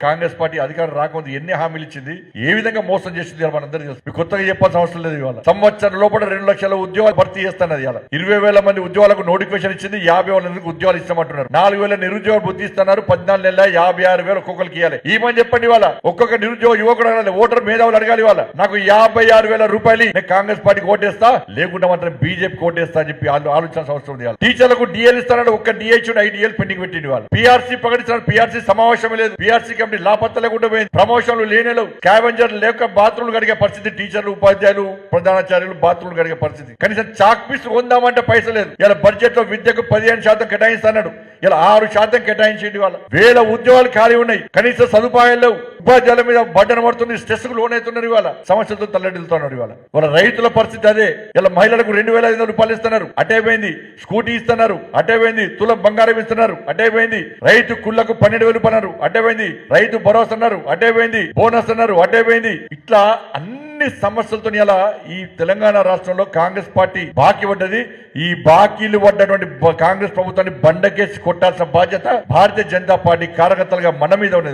Congress party అధికారం రాకముందు ఎన్ని హామీలు ఇచ్చింది, ఏ విధంగా మోసం చేసింది మనందరికీ తెలుసు. మీకు కొత్తగా చెప్పాల్సిన అవసరం లేదు. ఇవాళ సంవత్సరం లోపల 2 లక్షల ఉద్యోగాలు భర్తీ చేస్తున్నది. ఇవాళ 20,000 మంది ఉద్యోగాలకు నోటిఫికేషన్ ఇచ్చింది. 50,000 ఉద్యోగాలు ఇస్తామంటున్నారు. 4,000 నిరుద్యోగ బుద్ధి ఇస్తున్నారు. 14 నెలల 56,000 ఒక్కొక్కరికి ఇవ్వాలి. ఈమని చెప్పండి. ఇవాళ ఒక్కొక్క నిరుద్యోగ యువకుడు అడగాలి, ఓటర్ మేధావులు అడగాలి. ఇవాళ నాకు 56,000 రూపాయలు నేను కాంగ్రెస్ పార్టీకి ఓటేస్తా, లేకుండా మాత్రం బీజేపీకి ఓటేస్తా అని చెప్పి ఆలోచించాల్సిన అవసరం ఉంది. టీచర్లకు డిఎల్ ఇస్తాడు. ఒక్క డిహెచ్ 5 పెండింగ్ పెట్టింది. వాళ్ళు పిఆర్సీ ప్రకటించారు. పిఆర్సీ సమావేశం లేదు. పిఆర్సీ కమిటీ లాపత్త లేకుండా పోయింది. ప్రమోషన్లు లేనేలు, క్యాబెంజర్లు లేక బాత్రూమ్లు కడిగే పరిస్థితి. టీచర్లు, ఉపాధ్యాయులు, ప్రధానాచార్యులు బాత్రూమ్లు కడిగే పరిస్థితి. కనీసం చాక్ పీస్ కొందామంటే పైసలు లేదు. ఇలా బడ్జెట్ లో విద్యకు 15% కేటాయిస్తాడు. ఇలా 6% కేటాయించేది. వాళ్ళ వేల ఉద్యోగాలు ఖాళీ ఉన్నాయి. కనీస సదుపాయాలు లేవు. ఉపాధ్యాయుల మీద బడ్డన పడుతుంది. స్ట్రెస్ కు లోన్ అవుతున్నారు. ఇవాళ సమస్యలతో తల్లడిల్లుతున్నారు. ఇవాళ వాళ్ళ రైతుల పరిస్థితి అదే. ఇలా మహిళలకు 2,500 రూపాయలు ఇస్తున్నారు. అటైపోయింది. స్కూటీ ఇస్తున్నారు. అటైపోయింది. తులం బంగారం ఇస్తున్నారు. అటైపోయింది. రైతు కుళ్లకు 12,000 రూపాయలు. అటైపోయింది. రైతు భరోసా అన్నారు. అటైపోయింది. బోనస్ అన్నారు. అటైపోయింది. ఇట్లా అన్ని సమస్యలతో ఇలా ఈ తెలంగాణ రాష్ట్రంలో కాంగ్రెస్ పార్టీ బాకీ పడ్డది. ఈ బాకీలు పడ్డటువంటి కాంగ్రెస్ ప్రభుత్వాన్ని బండకేసి కొట్టాల్సిన బాధ్యత భారతీయ జనతా పార్టీ కార్యకర్తలుగా మన మీద ఉన్నది.